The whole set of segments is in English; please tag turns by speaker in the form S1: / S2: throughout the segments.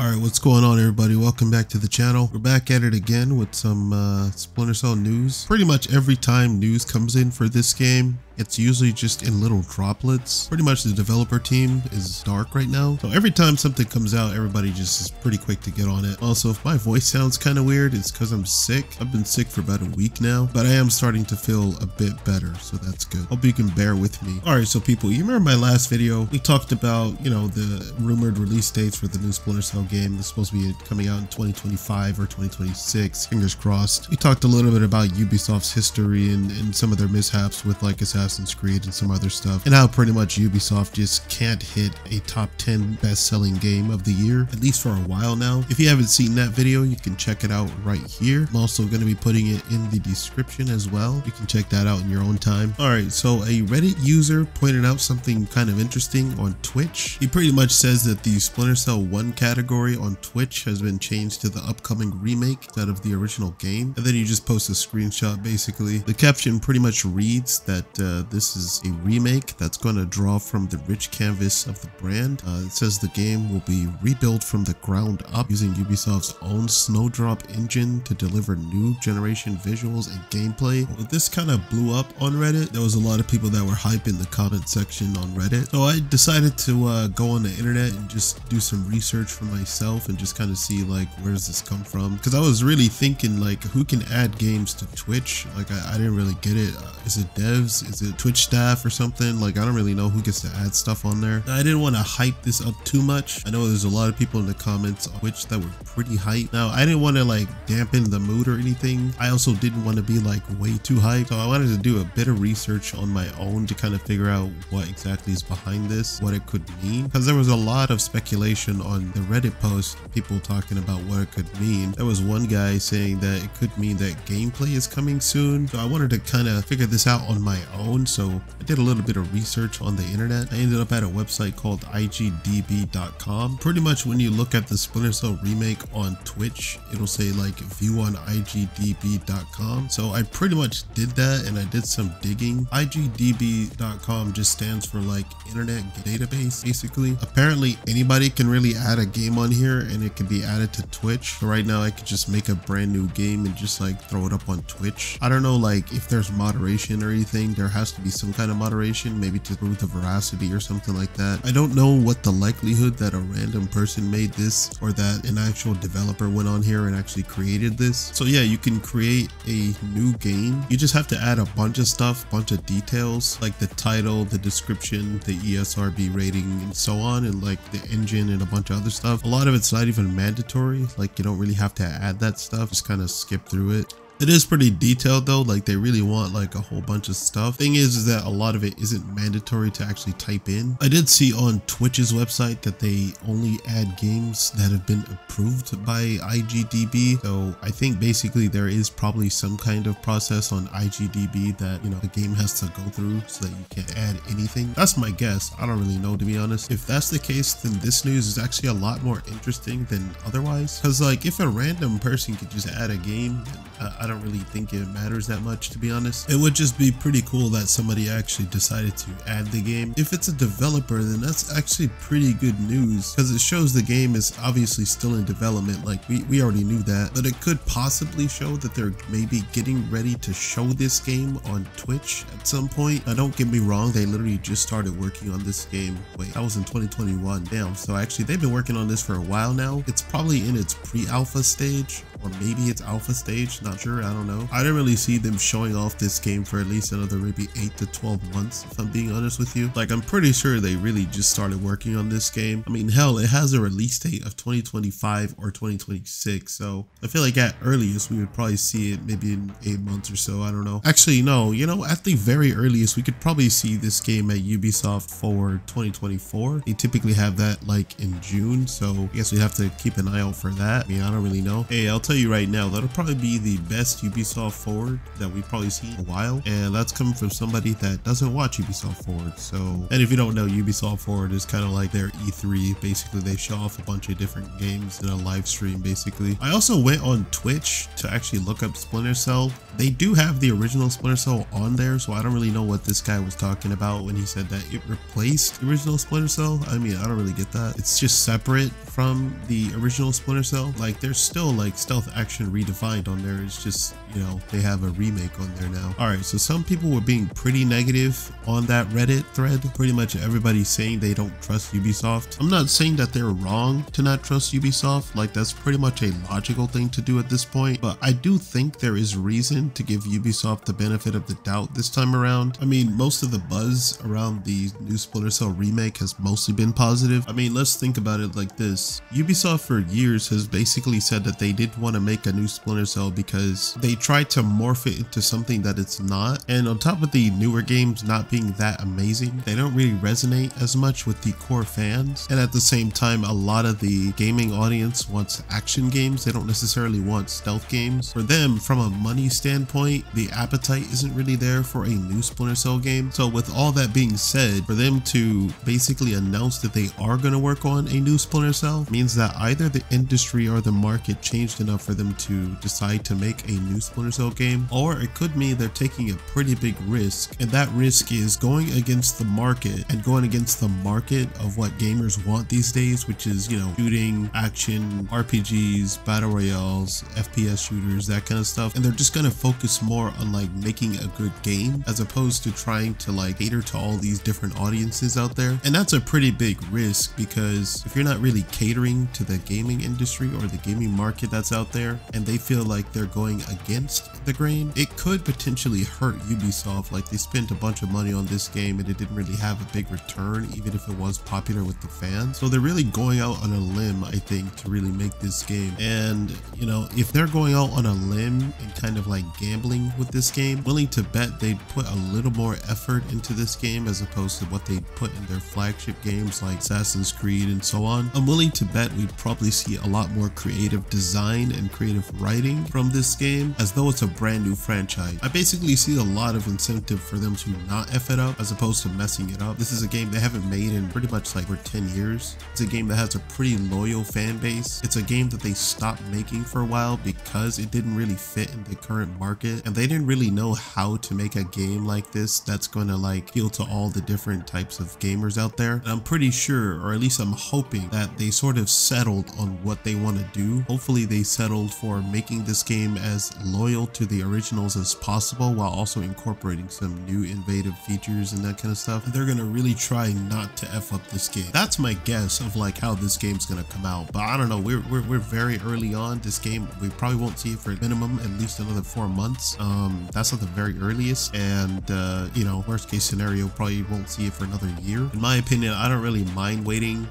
S1: Alright, what's going on everybody? Welcome back to the channel. We're back at it again with some Splinter Cell news. Pretty much every time news comes in for this game, it's usually just in little droplets. Pretty much the developer team is dark right now. So every time something comes out, everybody just is pretty quick to get on it. Also, if my voice sounds kind of weird, it's because I'm sick. I've been sick for about a week now, but I am starting to feel a bit better, so that's good. Hope you can bear with me. Alright, so people, you remember my last video? We talked about, you know, the rumored release dates for the new Splinter Cell game. It's supposed to be coming out in 2025 or 2026. Fingers crossed. We talked a little bit about Ubisoft's history and some of their mishaps with like AssassinsCreed and some other stuff, and how pretty much Ubisoft just can't hit a top 10 best-selling game of the year, at least for a while now. If you haven't seen that video, you can check it out right here. I'm also going to be putting it in the description as well. You can check that out in your own time. Alright, so a Reddit user pointed out something kind of interesting on Twitch. He pretty much says that the Splinter Cell 1 category on Twitch has been changed to the upcoming remake instead of the original game, and then you just post a screenshot basically. The caption pretty much reads that this is a remake that's going to draw from the rich canvas of the brand. It says the game will be rebuilt from the ground up using Ubisoft's own SnowdropEngine to deliver new generation visuals and gameplay. Well, this kind of blew up on Reddit. There was a lot of people that were hype in the comment section on Reddit, so I decided to go on the internet and just do some research for myself and just kind of see like where does this come from, because I was really thinking like who can add games to Twitch. Like I didn't really get it. Is it devs? Is it Twitch staff or something? Like I don't really know who gets to add stuff on there. I didn't want to hype this up too much. I know there's a lot of people in the comments on Twitch that were pretty hyped. Now I didn't want to like dampen the mood or anything. I also didn't want to be like way too hyped, so I wanted to do a bit of research on my own to kind of figure out what exactly is behind this, what it could mean, because there was a lot of speculation on the Reddit post, people talking about what it could mean. There was one guy saying that it could mean that gameplay is coming soon, so I wanted to kind of figure this out on my own, so I did a little bit of research on the internet. I ended up at a website called igdb.com. Pretty much when you look at the Splinter Cell remake on Twitch, it'll say like view on igdb.com. So I pretty much did that and I did some digging. igdb.com just stands for like internet database basically. Apparently anybody can really add a game on here and it can be added to Twitch. So right now I could just make a brand new game and just like throw it up on Twitch. I don't know like if there's moderation or anything. There has to be some kind of moderation, maybe to prove the veracity or something like that. I don't know what the likelihood that a random person made this or that an actual developer went on here and actually created this. So yeah, you can create a new game. You just have to add a bunch of stuff, bunch of details like the title, the description, the ESRB rating and so on, and like the engine and a bunch of other stuff. A lot of it's not even mandatory, like you don't really have to add that stuff, just kind of skip through it. It is pretty detailed though, like they really want like a whole bunch of stuff. Thing is that a lot of it isn't mandatory to actually type in. I did see on Twitch's website that they only add games that have been approved by IGDB. So I think basically there is probably some kind of process on IGDB that, you know, the game has to go through so that you can't add anything. That's my guess. I don't really know, to be honest. If that's the case, then this news is actually a lot more interesting than otherwise. Because like if a random person could just add a game, I don't really think it matters that much, to be honest. It would just be pretty cool that somebody actually decided to add the game. If it's a developer, then that's actually pretty good news, because it shows the game is obviously still in development. Like we already knew that, but it could possibly show that they're maybe getting ready to show this game on Twitch at some point. Now don't get me wrong, they literally just started working on this game. Wait, that was in 2021. Damn, so actually they've been working on this for a while now. It's probably in its pre-alpha stage, or maybe it's alpha stage, not sure, I don't know. I didn't really see them showing off this game for at least another maybe 8 to 12 months, if I'm being honest with you. Like I'm pretty sure they really just started working on this game. I mean, hell, it has a release date of 2025 or 2026, so I feel like at earliest we would probably see it maybe in 8 months or so, I don't know. Actually no, you know, at the very earliest we could probably see this game at Ubisoft for 2024. They typically have that like in June, so I guess we have to keep an eye out for that. I mean, I don't really know. Hey, I'll tell tell you right now, that'll probably be the best Ubisoft forward that we've probably seen in a while, and that's coming from somebody that doesn't watch Ubisoft forward. So, and if you don't know, Ubisoft forward is kind of like their E3. Basically, they show off a bunch of different games in a live stream, basically. I also went on Twitch to actually look up Splinter Cell. They do have the original Splinter Cell on there, so I don't really know what this guy was talking about when he said that it replaced the original Splinter Cell. I mean, I don't really get that. It's just separate from the original Splinter Cell. Like, there's still like stealth action redefined on there. It's just, you know, they have a remake on there now. All right, so some people were being pretty negative on that Reddit thread. Pretty much everybody's saying they don't trust Ubisoft. I'm not saying that they're wrong to not trust Ubisoft. Like, that's pretty much a logical thing to do at this point, but I do think there is reason to give Ubisoft the benefit of the doubt this time around. I mean, most of the buzz around the new Splinter Cell remake has mostly been positive. I mean, let's think about it like this. Ubisoft for years has basically said that they didn't want to make a new Splinter Cell because they tried to morph it into something that it's not. And on top of the newer games not being that amazing, they don't really resonate as much with the core fans. And at the same time, a lot of the gaming audience wants action games. They don't necessarily want stealth games. For them, from a money standpoint, the appetite isn't really there for a new Splinter Cell game. So with all that being said, for them to basically announce that they are going to work on a new Splinter Cell means that either the industry or the market changed enough for them to decide to make a new Splinter Cell game, or it could mean they're taking a pretty big risk, and that risk is going against the market and going against the market of what gamers want these days, which is, you know, shooting, action, RPGs, battle royales, FPS shooters, that kind of stuff. And they're just going to focus more on like making a good game as opposed to trying to like cater to all these different audiences out there. And that's a pretty big risk, because if you're not really catering to the gaming industry or the gaming market that's out there, and they feel like they're going against the grain, it could potentially hurt Ubisoft. Like, they spent a bunch of money on this game and it didn't really have a big return, even if it was popular with the fans. So they're really going out on a limb, I think, to really make this game. And, you know, if they're going out on a limb and kind of like gambling with this game, willing to bet they'd put a little more effort into this game as opposed to what they put in their flagship games like Assassin's Creed and so on. I'm willing to bet we'd probably see a lot more creative design and creative writing from this game, as though it's a brand new franchise. I basically see a lot of incentive for them to not F it up as opposed to messing it up. This is a game they haven't made in pretty much like for 10 years. It's a game that has a pretty loyal fan base. It's a game that they stopped making for a while because it didn't really fit in the current market, and they didn't really know how to make a game like this that's going to like appeal to all the different types of gamers out there. And I'm pretty sure, or at least I'm hoping, that they sort of settled on what they want to do. Hopefully they settled for making this game as loyal to the originals as possible while also incorporating some new innovative features and that kind of stuff. And they're going to really try not to F up this game. That's my guess of like how this game's going to come out. But I don't know, we're very early on. This game, we probably won't see it for minimum at least another 4 months. That's at the very earliest. And you know, worst case scenario, probably won't see it for another year. In my opinion, I don't really mind waiting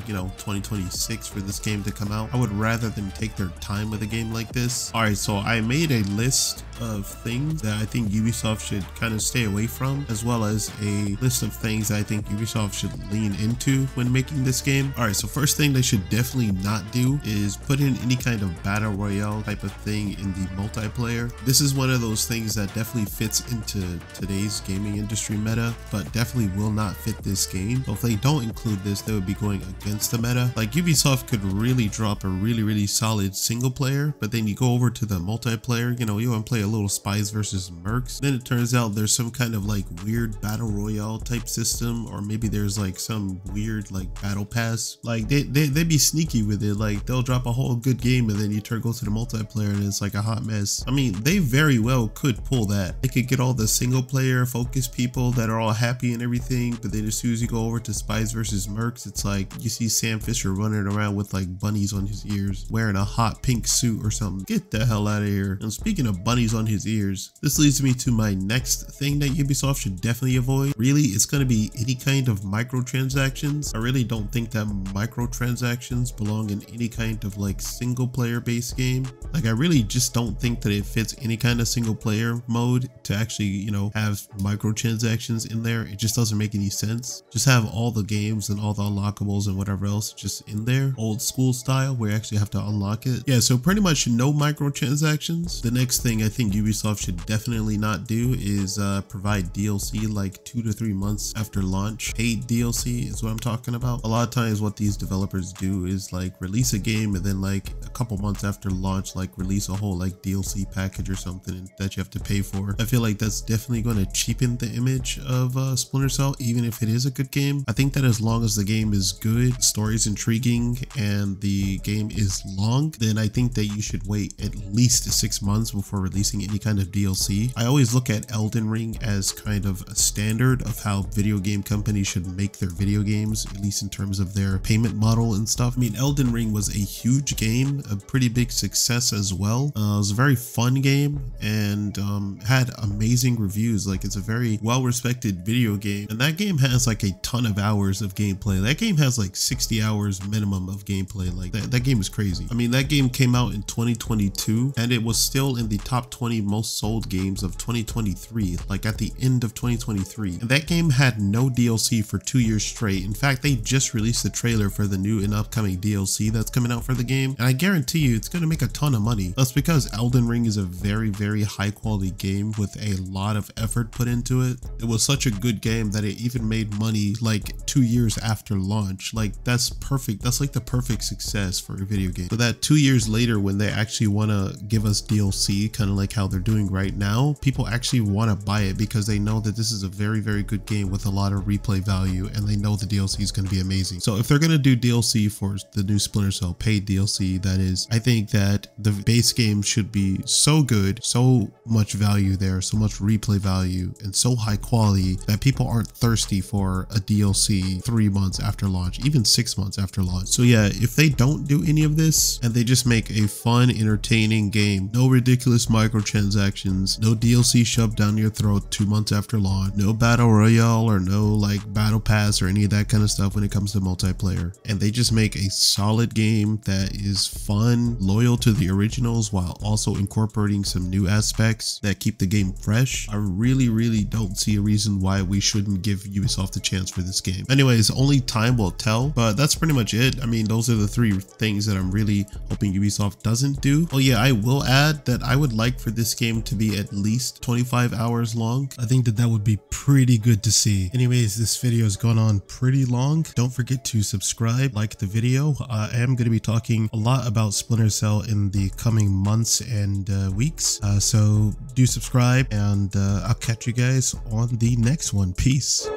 S1: you know, 2026 for this game to come out. I would rather them take their time with a game like this. All right, so I made a list of things that I think Ubisoft should kind of stay away from, as well as a list of things that I think Ubisoft should lean into when making this game. All right, so first thing they should definitely not do is put in any kind of battle royale type of thing in the multiplayer. This is one of those things that definitely fits into today's gaming industry meta, but definitely will not fit this game. So if they don't include this, they would be going against the meta. Like, Ubisoft could really drop a really solid single player, but then you go over to the multiplayer, you know, you want to play a little spies versus mercs. Then it turns out there's some kind of like weird battle royale type system, or maybe there's like some weird like battle pass. Like they be sneaky with it. Like, they'll drop a whole good game and then you go to the multiplayer and it's like a hot mess. I mean, they very well could pull that. They could get all the single player focused people that are all happy and everything, but then as soon as you go over to spies versus mercs, it's like you see Sam Fisher running around with like bunnies on his ears, wearing a hot pink suit or something. Get the hell out of here. And speaking of bunnies on his ears, this leads me to my next thing that Ubisoft should definitely avoid. Really, it's going to be any kind of microtransactions. I really don't think that microtransactions belong in any kind of like single player based game. Like, I really just don't think that it fits any kind of single player mode to actually, you know, have microtransactions in there. It just doesn't make any sense. Just have all the games and all the unlockables and whatever else just in there, old school style, where you actually have to unlock it. Yeah, so pretty much no microtransactions. The next thing I think Ubisoft should definitely not do is provide DLC like 2 to 3 months after launch. Paid DLC is what I'm talking about. A lot of times what these developers do is like release a game and then like a couple months after launch like release a whole like DLC package or something that you have to pay for. I feel like that's definitely going to cheapen the image of Splinter Cell, even if it is a good game. I think that as long as the game is good, story is intriguing, and the game is long, then I think that you should wait at least 6 months before releasing any kind of DLC. I always look at EldenRing as kind of a standard of how video game companies should make their video games, at least in terms of their payment model and stuff. I mean, EldenRing was a huge game, a pretty big success as well. It was a very fun game and had amazing reviews. Like, it's a very well-respected video game, and that game has like a ton of hours of gameplay. That game has like 60 hours minimum of gameplay. Like that game is crazy. I mean, that game came out in 2022 and it was still in the top 20 most sold games of 2023, like at the end of 2023. And that game had no DLC for 2 years straight. In fact, they just released the trailer for the new and upcoming DLC that's coming out for the game, and I guarantee you it's going to make a ton of money. That's because Elden Ring is a very, very high quality game with a lot of effort put into it. It was such a good game that it even made money like 2 years after launch. Like, that's perfect. That's like the perfect success for a video game. So that 2 years later, when they actually want to give us DLC, kind of like how they're doing right now, people actually want to buy it because they know that this is a very, very good game with a lot of replay value, and they know the DLC is going to be amazing. So if they're going to do DLC for the new Splinter Cell, paid DLC, that is, I think that the base game should be so good, so much value there, so much replay value, and so high quality that people aren't thirsty for a DLC 3 months after launch, even 6 months after launch. So yeah, if they don't do any of this and they just make a fun, entertaining game, no ridiculous microtransactions, no DLC shoved down your throat 2 months after launch, no battle royale or no like battle pass or any of that kind of stuff when it comes to multiplayer, and they just make a solid game that is fun, loyal to the originals, while also incorporating some new aspects that keep the game fresh, I really don't see a reason why we shouldn't give Ubisoft a chance for this game. Anyways, only time will tell, but that's pretty much it. I mean, those are the 3 things that I'm really hoping Ubisoft doesn't do. Oh yeah, I will add that I would like for this game to be at least 25 hours long. I think that would be pretty good to see. Anyways, this video has gone on pretty long. Don't forget to subscribe, like the video. I am going to be talking a lot about Splinter Cell in the coming months and weeks. So do subscribe, and I'll catch you guys on the next one. Peace.